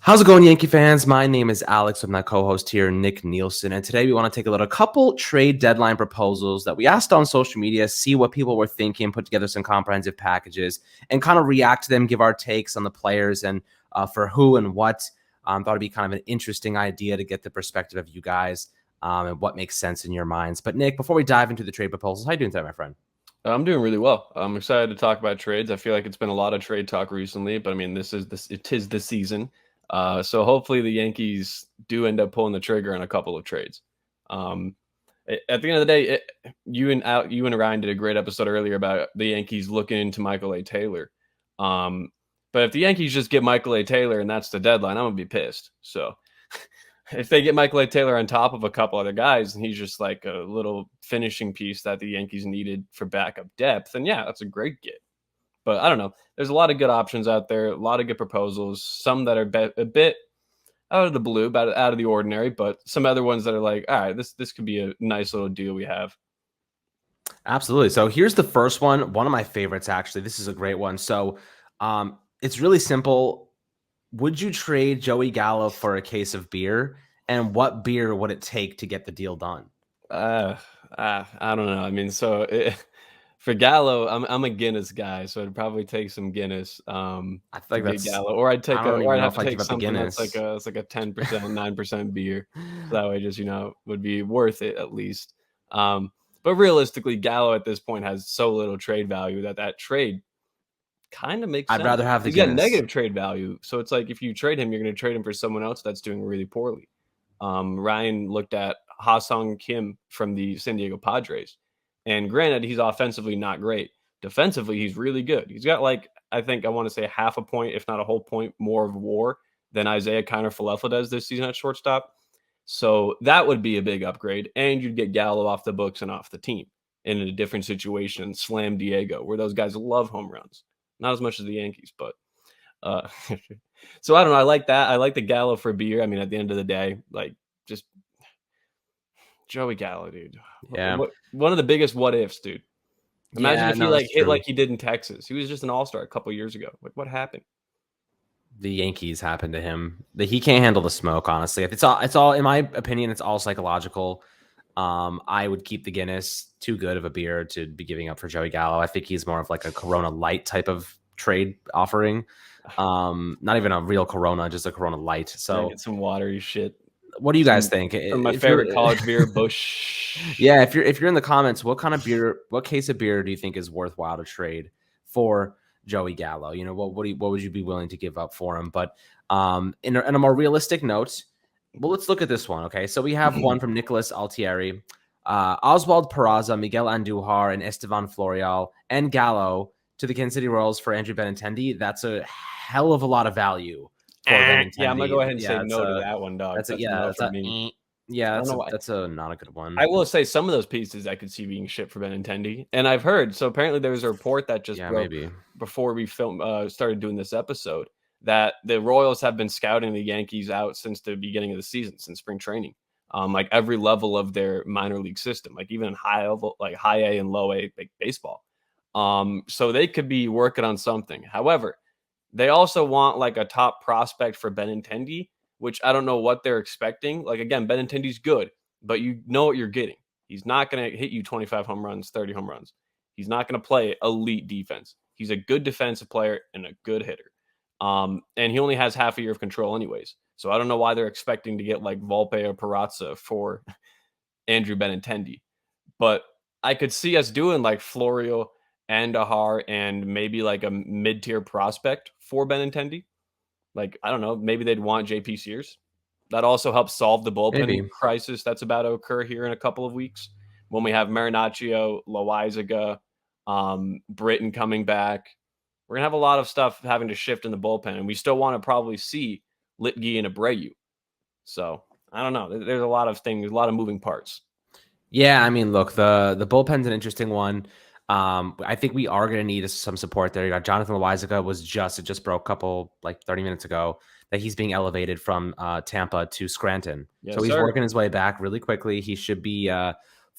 How's it going, Yankee fans? My name is Alex with my co-host here, Nick Nielsen, and today we want to take a look at a couple trade deadline proposals that we asked on social media, see what people were thinking, put together some comprehensive packages, and kind of react to them, give our takes on the players and for who and what. Thought it'd be kind of an interesting idea to get the perspective of you guys and what makes sense in your minds. But Nick, before we dive into the trade proposals, how you doing today, my friend? I'm doing really well. I'm excited to talk about trades. I feel like it's been a lot of trade talk recently, but I mean, it is the season. So hopefully the Yankees do end up pulling the trigger on a couple of trades. At the end of the day, you and Ryan did a great episode earlier about the Yankees looking into Michael A. Taylor. But if the Yankees just get Michael A. Taylor and that's the deadline, I'm gonna be pissed. So if they get Michael A. Taylor on top of a couple other guys and he's just like a little finishing piece that the Yankees needed for backup depth, then yeah, that's a great get. But I don't know. There's a lot of good options out there, a lot of good proposals, some that are a bit out of the blue, out of the ordinary, but some other ones that are like, all right, this could be a nice little deal we have. Absolutely. So here's the first one of my favorites, actually. This is a great one. So it's really simple. Would you trade Joey Gallo for a case of beer? And what beer would it take to get the deal done? I don't know. I mean, for Gallo, I'm a Guinness guy, so I'd probably take some Guinness. I feel like that's Gallo, or I'd have to take something that's like a 10%, 9% beer. So that way, just would be worth it at least. But realistically, Gallo at this point has so little trade value that trade kind of makes sense. I'd rather have the He's got Guinness. negative trade value, so it's like if you trade him, you're going to trade him for someone else that's doing really poorly. Ryan looked at Ha-Sung Kim from the San Diego Padres. And granted, he's offensively not great. Defensively, he's really good. He's got I want to say half a point, if not a whole point more of WAR than Isaiah Kiner-Falefa does this season at shortstop. So that would be a big upgrade. And you'd get Gallo off the books and off the team in a different situation. Slam Diego, where those guys love home runs. Not as much as the Yankees, but so I don't know. I like that. I like the Gallo for beer. I mean, at the end of the day, just Joey Gallo, dude. Yeah. One of the biggest what ifs, dude. Imagine if he hit like he did in Texas. He was just an all-star a couple years ago. Like, what happened? The Yankees happened to him. He can't handle the smoke, honestly. It's all, in my opinion, it's all psychological. I would keep the Guinness. Too good of a beer to be giving up for Joey Gallo. I think he's more of like a Corona Light type of trade offering. Not even a real Corona, just a Corona Light. So get some watery shit. What do you guys think? My favorite college beer, Busch. Yeah, if you're in the comments, what case of beer do you think is worthwhile to trade for Joey Gallo? What would you be willing to give up for him? But in a more realistic note, well, let's look at this one. Okay, so we have one from Nicholas Altieri, Oswald Peraza, Miguel Andujar, and Estevan Florial, and Gallo to the Kansas City Royals for Andrew Benintendi. That's a hell of a lot of value. Yeah, I'm gonna go ahead and say no to that one, dog. That's not a good one. I will say some of those pieces I could see being shipped for Benintendi, and I've heard. So apparently there was a report that just broke before we started doing this episode that the Royals have been scouting the Yankees out since the beginning of the season, since spring training. Like every level of their minor league system, like even high level, like high A and low A baseball. So they could be working on something. However, they also want like a top prospect for Benintendi, which I don't know what they're expecting. Like, again, Benintendi's good, but you know what you're getting. He's not going to hit you 25 home runs, 30 home runs. He's not going to play elite defense. He's a good defensive player and a good hitter. And he only has half a year of control anyways. So I don't know why they're expecting to get like Volpe or Peraza for Andrew Benintendi. But I could see us doing like Florial, Andujar, and maybe like a mid-tier prospect for Benintendi. Like, I don't know, maybe they'd want JP Sears. That also helps solve the bullpen crisis that's about to occur here in a couple of weeks when we have Marinaccio, Loaizaga, Britton coming back. We're going to have a lot of stuff having to shift in the bullpen, and we still want to probably see Litke and Abreu. So, I don't know. There's a lot of things, a lot of moving parts. Yeah, I mean, look, the bullpen's an interesting one. I think we are going to need some support there. You got Jonathan Loaizaga it just broke 30 minutes ago that he's being elevated from Tampa to Scranton. Yes, so he's working his way back really quickly. He should be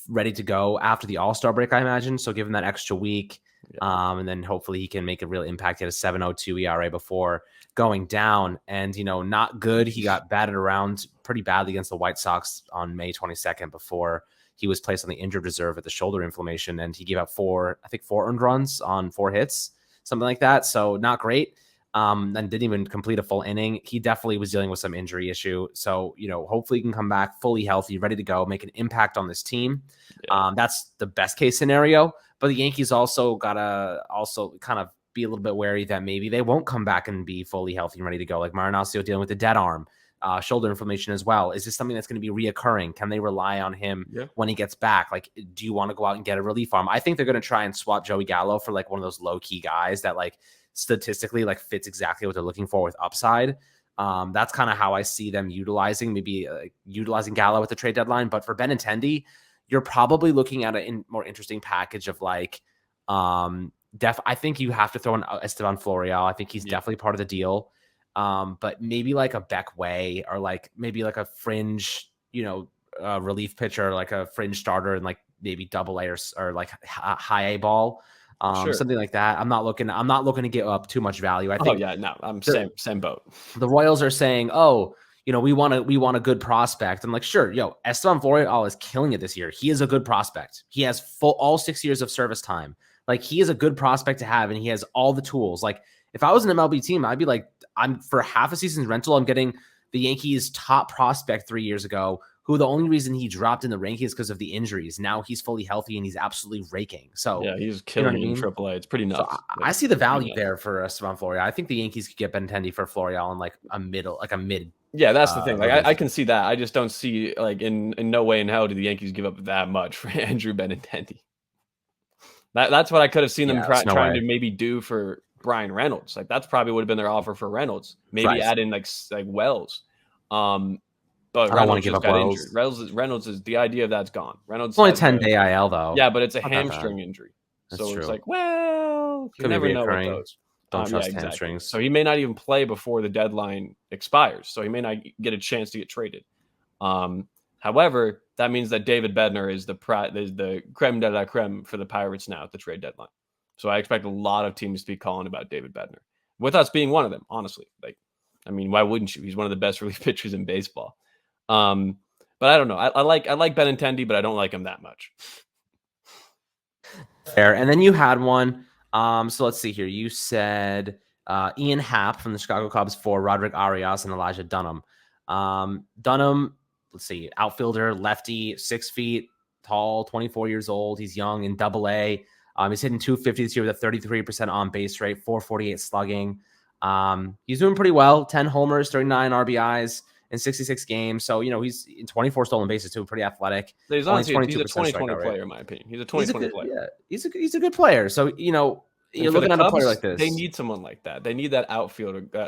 ready to go after the All-Star break, I imagine. So give him that extra week. And then hopefully he can make a real impact. He had a 7.02 ERA before going down, and not good. He got batted around pretty badly against the White Sox on May 22nd before he was placed on the injured reserve with the shoulder inflammation, and he gave up four earned runs on 4 hits, something like that. So not great. And didn't even complete a full inning. He definitely was dealing with some injury issue. So, hopefully he can come back fully healthy, ready to go, make an impact on this team. Yeah. That's the best case scenario. But the Yankees also gotta kind of be a little bit wary that maybe they won't come back and be fully healthy and ready to go. Like Marinaccio dealing with the dead arm, shoulder inflammation as well. Is this something that's going to be reoccurring? Can they rely on him when he gets back? Like, do you want to go out and get a relief arm? I think they're going to try and swap Joey Gallo for like one of those low key guys that like statistically like fits exactly what they're looking for with upside. That's kind of how I see them utilizing Gallo at the trade deadline. But for Benintendi, you're probably looking at a more interesting package of like, I think you have to throw in Esteban Florial. I think he's definitely part of the deal. But maybe like a Beck Way, or like maybe like a fringe, relief pitcher, like a fringe starter, and like maybe AA or like high A ball. Something like that. I'm not looking to give up too much value. I think. I'm same boat. The Royals are saying, we want a good prospect. I'm like, sure, Esteban Florial is killing it this year. He is a good prospect. He has all 6 years of service time. Like, he is a good prospect to have, and he has all the tools. Like, if I was an MLB team, I'd be like, I'm for half a season's rental, I'm getting the Yankees' top prospect 3 years ago, who the only reason he dropped in the rankings is because of the injuries. Now he's fully healthy and he's absolutely raking. So yeah, he's killing in AAA. It's pretty nuts. So I see the value there for Esteban Florial. I think the Yankees could get Benintendi for Florial in like a mid. Yeah, that's the thing. Like, I can see that. I just don't see, like, in no way in hell do the Yankees give up that much for Andrew Benintendi. That's what I could have seen them trying to maybe do for Brian Reynolds. Like, that's probably would have been their offer for Reynolds. Maybe add in like Wells. But I don't want to give up Wells. Reynolds is the idea of that's gone. Reynolds only 10-day IL though. Yeah, but it's a hamstring injury. So it's like, well, you never know with those. Don't trust hamstrings. So he may not even play before the deadline expires. So he may not get a chance to get traded. However, that means that David Bednar is the creme de la creme for the Pirates now at the trade deadline. So I expect a lot of teams to be calling about David Bednar, with us being one of them, honestly. Like, I mean, why wouldn't you? He's one of the best relief pitchers in baseball. But I don't know. I like Benintendi, but I don't like him that much. Fair. And then you had one. So let's see here. You said Ian Happ from the Chicago Cubs for Roderick Arias and Elijah Dunham. Dunham, let's see, outfielder, lefty, 6 feet tall, 24 years old. He's young in AA. He's hitting 250 this year with a 33% on base rate, 448 slugging. He's doing pretty well. 10 homers, 39 RBIs in 66 games. So, he's in 24 stolen bases too, pretty athletic. He's a 2020 player, in my opinion. He's a 2020 player. Yeah, he's a good player. So, you're looking at a player like this. They need someone like that. They need that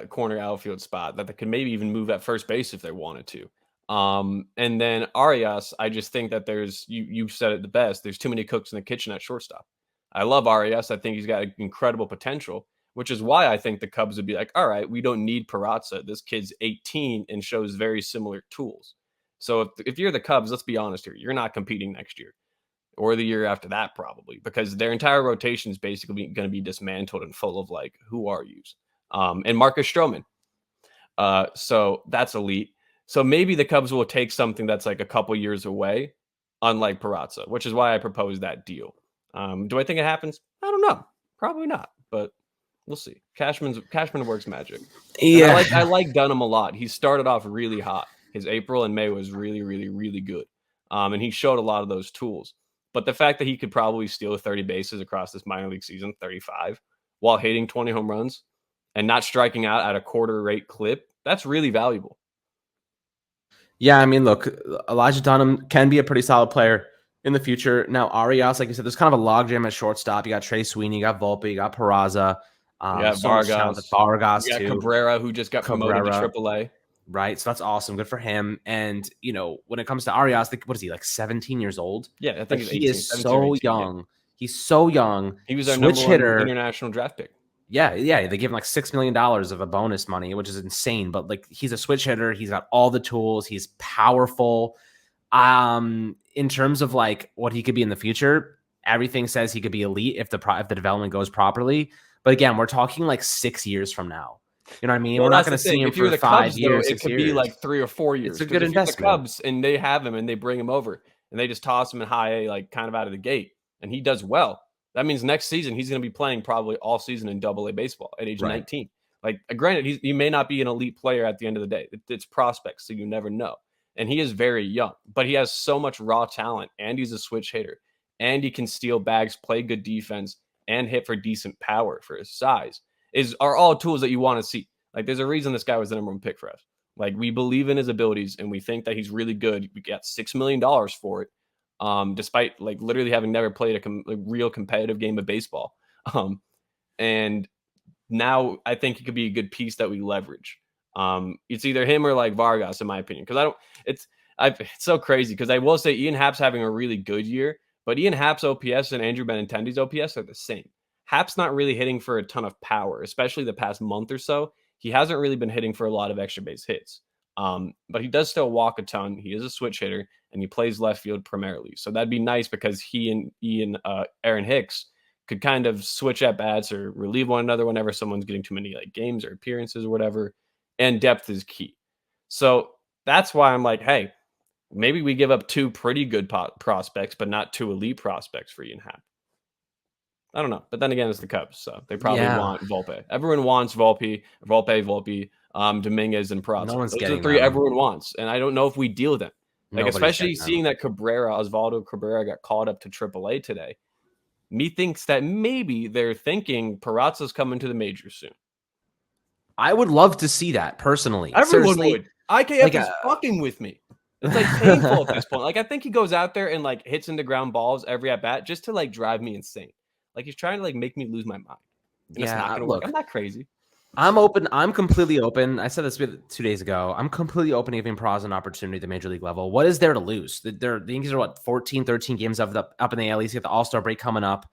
corner outfield spot that they could maybe even move at first base if they wanted to. And then Arias, I just think that you said it the best. There's too many cooks in the kitchen at shortstop. I love Arias. I think he's got incredible potential, which is why I think the Cubs would be like, all right, we don't need Peraza. This kid's 18 and shows very similar tools. So if you're the Cubs, let's be honest here, you're not competing next year or the year after that, probably, because their entire rotation is basically going to be dismantled and full of like, who are yous? And Marcus Stroman. So that's elite. So maybe the Cubs will take something that's like a couple years away, unlike Peraza, which is why I proposed that deal. Do I think it happens? I don't know. Probably not, but we'll see. Cashman works magic. Yeah, I like Dunham a lot. He started off really hot. His April and May was really, really, really good. And he showed a lot of those tools. But the fact that he could probably steal 30 bases across this minor league season, 35, while hitting 20 home runs and not striking out at a quarter rate clip, that's really valuable. Yeah, I mean, look, Elijah Dunham can be a pretty solid player in the future. Now, Arias, like you said, there's kind of a logjam at shortstop. You got Trey Sweeney, you got Volpe, you got Peraza. You got Vargas. You got Cabrera, who just got promoted to AAA. Right, so that's awesome. Good for him. And, when it comes to Arias, what is he, like 17 years old? Yeah, I think he is so young. Yeah. He's so young. He was our number one international draft pick. Yeah. They gave him like $6 million of a bonus money, which is insane. But like, he's a switch hitter. He's got all the tools. He's powerful. In terms of like what he could be in the future, everything says he could be elite if the development goes properly. But again, we're talking like 6 years from now. You know what I mean? Well, we're not going to see him for 5 Cubs, years, though, 6 it could years. be like 3 or 4 years. It's a good investment. If you're the Cubs and they have him and they bring him over and they just toss him in high A, like kind of out of the gate, and he does well, that means next season he's going to be playing probably all season in Double A baseball at age 19. Like, granted, he may not be an elite player at the end of the day. It's prospects, so you never know. And he is very young, but he has so much raw talent, and he's a switch hitter, and he can steal bags, play good defense, and hit for decent power for his size. Are all tools that you want to see. Like, there's a reason this guy was the number 1 pick for us. Like, we believe in his abilities, and we think that he's really good. We got $6 million for it, despite like literally having never played a real competitive game of baseball. And now I think he could be a good piece that we leverage. It's either him or like Vargas, in my opinion, because it's so crazy because I will say Ian Happ's having a really good year, but Ian Happ's OPS and Andrew Benintendi's OPS are the same. Happ's not really hitting for a ton of power, especially the past month or so. He hasn't really been hitting for a lot of extra base hits. But he does still walk a ton. He is a switch hitter, and he plays left field primarily. So that'd be nice because he and Aaron Hicks could kind of switch at bats or relieve one another whenever someone's getting too many like games or appearances or whatever. And depth is key. So that's why I'm like, hey, maybe we give up 2 pretty good prospects, but not 2 elite prospects for Ian Happ. I don't know. But then again, it's the Cubs, so they probably want Volpe. Everyone wants Volpe, Dominguez, and Peraza. No one's Those getting are the 3 them. Everyone wants, and I don't know if we deal with them. Like, Nobody's especially seeing that Osvaldo Cabrera got called up to AAA today. Me thinks that maybe they're thinking Peraza's coming to the majors soon. I would love to see that personally. Everyone would. IKF is fucking with me. It's like painful at this point. Like, I think he goes out there and like hits into ground balls every at bat just to like drive me insane. Like, he's trying to like make me lose my mind. And it's not gonna work. I'm not crazy. I'm open. I'm completely open. I said this 2 days ago. I'm completely open to giving Peraza an opportunity at the major league level. What is there to lose? The Yankees are 14, 13 games up in the AL East. You got the All-Star break coming up.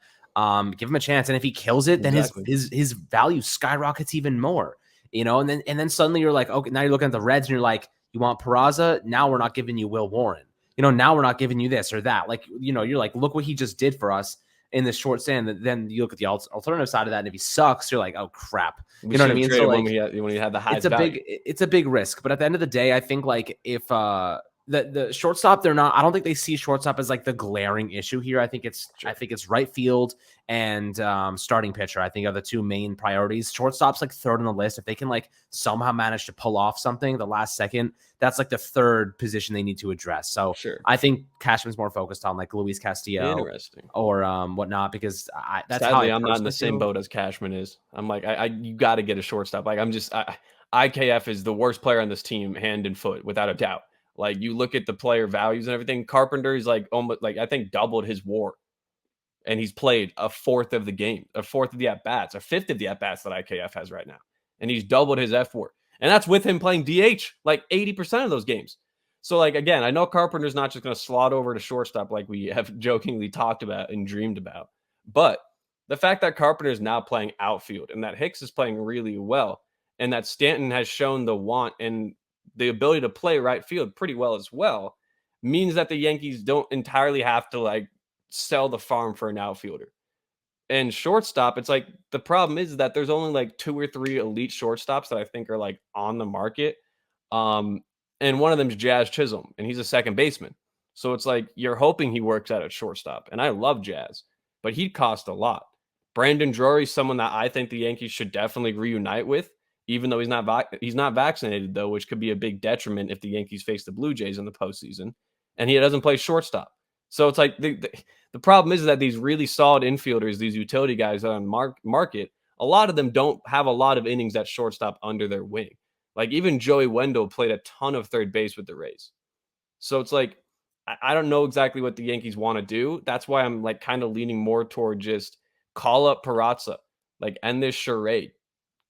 Give him a chance, and if he kills it, then his value skyrockets even more. You know, and then suddenly you're like, okay, now you're looking at the Reds and you're like, you want Peraza? Now we're not giving you Will Warren. You know, now we're not giving you this or that. Like, you know, you're like, look what he just did for us in this short stand. Then you look at the alternative side of that, and if he sucks, you're like, oh crap. You know what I mean? So like, when he had the high, it's a big risk. But at the end of the day, I think like if the shortstop, I don't think they see shortstop as like the glaring issue here. I think it's right field and starting pitcher, I think, are the 2 main priorities. Shortstop's like 3rd on the list. If they can like somehow manage to pull off something the last second, that's like the 3rd position they need to address. So I think Cashman's more focused on like Luis Castillo or whatnot, because sadly, I'm not in the same boat as Cashman is. I'm like, you got to get a shortstop. Like, IKF is the worst player on this team, hand and foot, without a doubt. Like, you look at the player values and everything. Carpenter is like almost like, I think, doubled his WAR, and he's played a 4th of the game, a 4th of the at bats, a 5th of the at bats that IKF has right now, and he's doubled his FWAR, and that's with him playing DH like 80% of those games. So like, again, I know Carpenter's not just going to slot over to shortstop like we have jokingly talked about and dreamed about, but the fact that Carpenter is now playing outfield and that Hicks is playing really well, and that Stanton has shown the want and the ability to play right field pretty well as well, means that the Yankees don't entirely have to like sell the farm for an outfielder. And shortstop, it's like, the problem is that there's only like 2 or 3 elite shortstops that I think are like on the market. And one of them is Jazz Chisholm, and he's a second baseman. So it's like, you're hoping he works out at shortstop. And I love Jazz, but he'd cost a lot. Brandon Drury, someone that I think the Yankees should definitely reunite with, even though he's not vaccinated, though, which could be a big detriment if the Yankees face the Blue Jays in the postseason. And he doesn't play shortstop. So it's like, the problem is that these really solid infielders, these utility guys on market, a lot of them don't have a lot of innings at shortstop under their wing. Like, even Joey Wendell played a ton of third base with the Rays. So it's like, I don't know exactly what the Yankees want to do. That's why I'm like kind of leaning more toward just call up Peraza, like end this charade,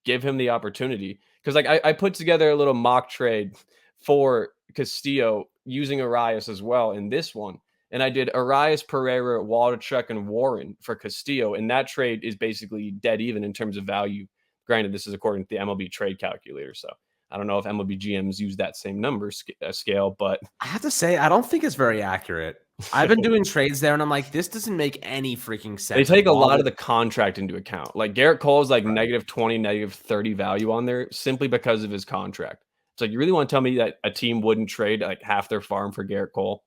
give him the opportunity. Because like I put together a little mock trade for Castillo using Arias as well in this one. And I did Arias, Pereira, Waldichuk, and Warren for Castillo. And that trade is basically dead even in terms of value. Granted, this is according to the MLB trade calculator. So I don't know if MLB GMs use that same number scale, but I have to say, I don't think it's very accurate. I've been doing trades there, and I'm like, this doesn't make any freaking sense. They take a lot of the contract into account. Like Garrett Cole's like negative 20, negative 30 value on there simply because of his contract. So you really want to tell me that a team wouldn't trade like half their farm for Garrett Cole?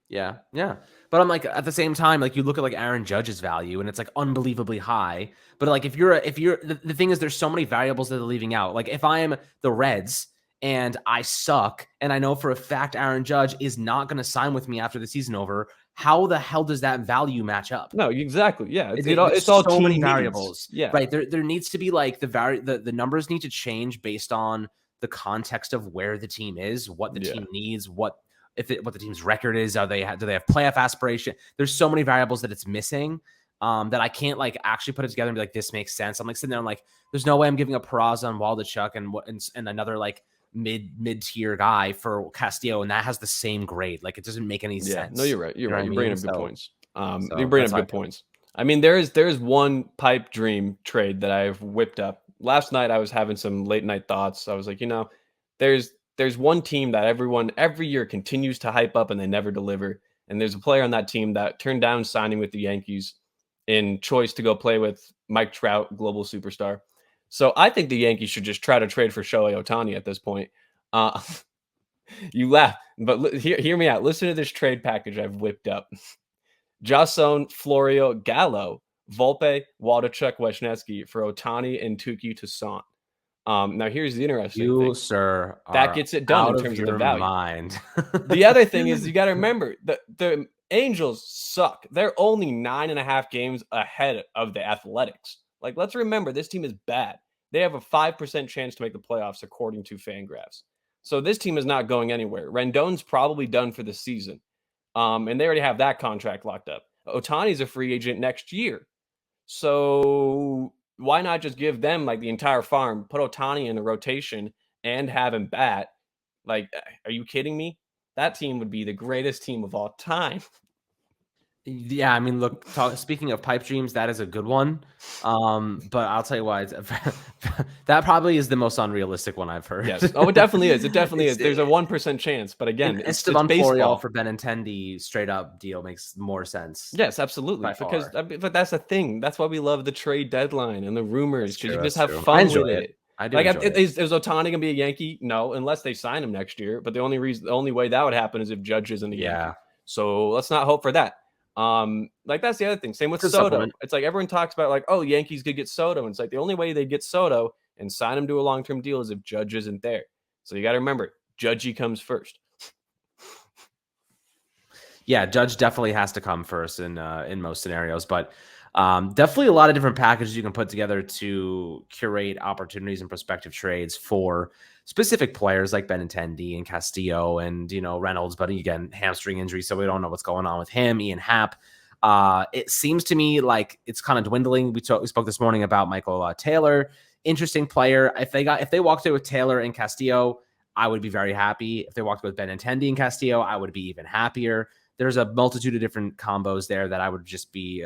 Yeah. But I'm like, at the same time, like you look at like Aaron Judge's value and it's like unbelievably high. But like if you're the thing is, there's so many variables that are leaving out. Like if I am the Reds and I suck and I know for a fact Aaron Judge is not going to sign with me after the season over, how the hell does that value match up? No, exactly. Yeah. It's all so many variables. Yeah. Right. There needs to be like the numbers need to change based on the context of where the team is, what the team needs, what the team's record is. Do they have playoff aspiration? There's so many variables that it's missing that I can't like actually put it together and be like, this makes sense. I'm like sitting there, I'm like, there's no way I'm giving up Peraza and Waldichuk and another like mid-tier guy for Castillo, and that has the same grade. Like it doesn't make any sense. No, you're right. You're right. You're bringing up good points. You're bringing up good points. I mean, there's one pipe dream trade that I've whipped up. Last night I was having some late night thoughts. I was like, there's one team that everyone every year continues to hype up and they never deliver. And there's a player on that team that turned down signing with the Yankees in choice to go play with Mike Trout, global superstar. So I think the Yankees should just try to trade for Shohei Ohtani at this point. You laugh, but hear me out. Listen to this trade package I've whipped up. Jason, Florio, Gallo, Volpe, Waldichuk, Wesneski for Ohtani and Tuki Toussaint. Now here's the interesting thing. Sir, that gets it done in terms of the value. Mind. The other thing is you got to remember that the Angels suck. They're only 9.5 games ahead of the Athletics. Like, let's remember, this team is bad. They have a 5% chance to make the playoffs according to Fangraphs. So this team is not going anywhere. Rendon's probably done for the season. And they already have that contract locked up. Ohtani's a free agent next year. So why not just give them like the entire farm, put Ohtani in the rotation and have him bat? Like, are you kidding me? That team would be the greatest team of all time. Yeah, I mean, look, speaking of pipe dreams, that is a good one. But I'll tell you why. That probably is the most unrealistic one I've heard. Yes. Oh, it definitely is. It definitely is. There's a 1% chance. But again, it's baseball. For Benintendi straight up deal makes more sense. Yes, absolutely. But that's the thing. That's why we love the trade deadline and the rumors. Because you just have fun with it. I do. Is Ohtani gonna be a Yankee? No, unless they sign him next year. But the only way that would happen is if Judge isn't a Yankee. So let's not hope for that. Like that's the other thing. Same with Soto. It's like everyone talks about like, oh, Yankees could get Soto. And it's like the only way they get Soto and sign him to a long-term deal is if Judge isn't there. So you got to remember, Judgey comes first. Yeah, Judge definitely has to come first in most scenarios, but definitely a lot of different packages you can put together to curate opportunities and prospective trades for specific players like Benintendi and Castillo and, Reynolds, but again, hamstring injury. So we don't know what's going on with him. Ian Happ. It seems to me like it's kind of dwindling. We spoke this morning about Michael Taylor, interesting player. If they walked away with Taylor and Castillo, I would be very happy. If they walked away with Benintendi and Castillo, I would be even happier. There's a multitude of different combos there that I would just be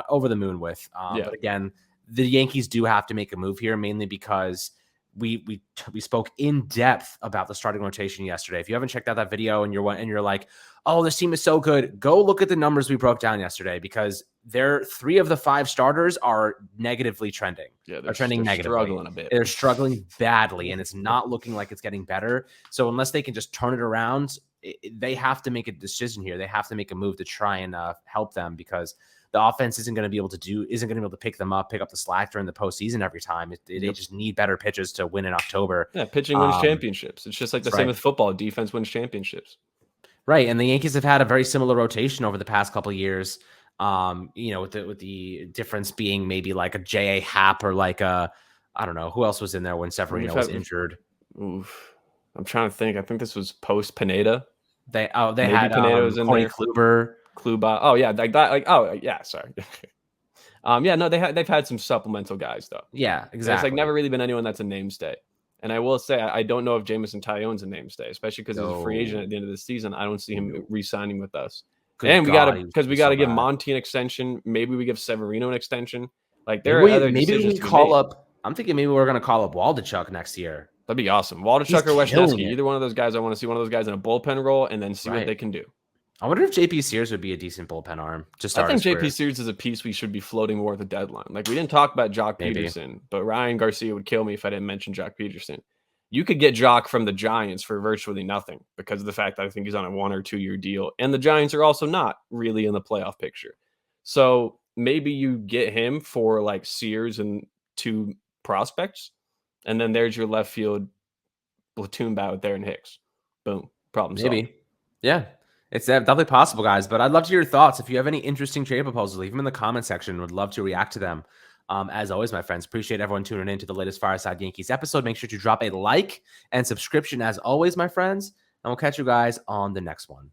over the moon with. But again, the Yankees do have to make a move here, mainly because we spoke in depth about the starting rotation yesterday. If you haven't checked out that video and you're like, oh, this team is so good, go look at the numbers we broke down yesterday, because 3 of the 5 starters are negatively trending. Yeah, they're trending negatively. Struggling a bit. They're struggling badly, and it's not looking like it's getting better. So unless they can just turn it around, they have to make a decision here. They have to make a move to try and help them, because the offense isn't going to be able to pick up the slack during the postseason every time. They just need better pitchers to win in October. Yeah, pitching wins championships. It's just like the same with football. Defense wins championships. Right, and the Yankees have had a very similar rotation over the past couple of years. With the difference being maybe like a J.A. Happ or like I don't know who else was in there when Severino was injured. Oof. I'm trying to think. I think this was post Pineda. They had Pineda was in Corey there. Kluber. Oh yeah, like that. Like sorry. They've had some supplemental guys though. Yeah, exactly. It's like never really been anyone that's a namestay. And I will say I don't know if Jameson Taillon's a namestay, especially because he's a free agent at the end of the season. I don't see him re-signing with us. We got to give Monty an extension. Maybe we give Severino an extension. Like there are other decisions to be made. I'm thinking maybe we're going to call up Waldichuk next year. That'd be awesome. Waldichuk or Wesneski, either one of those guys. I want to see one of those guys in a bullpen role and then see what they can do. I wonder if JP Sears would be a decent bullpen arm. I think JP Sears is a piece we should be floating more at the deadline. Like, we didn't talk about Jock Peterson, but Ryan Garcia would kill me if I didn't mention Jock Peterson. You could get Jock from the Giants for virtually nothing because of the fact that I think he's on a 1 or 2 year deal. And the Giants are also not really in the playoff picture. So maybe you get him for like Sears and 2 prospects. And then there's your left field platoon bat with Darren Hicks. Boom. Problem solved. Yeah. It's definitely possible, guys. But I'd love to hear your thoughts. If you have any interesting trade proposals, leave them in the comment section. Would love to react to them. As always, my friends, appreciate everyone tuning in to the latest Fireside Yankees episode. Make sure to drop a like and subscription as always, my friends. And we'll catch you guys on the next one.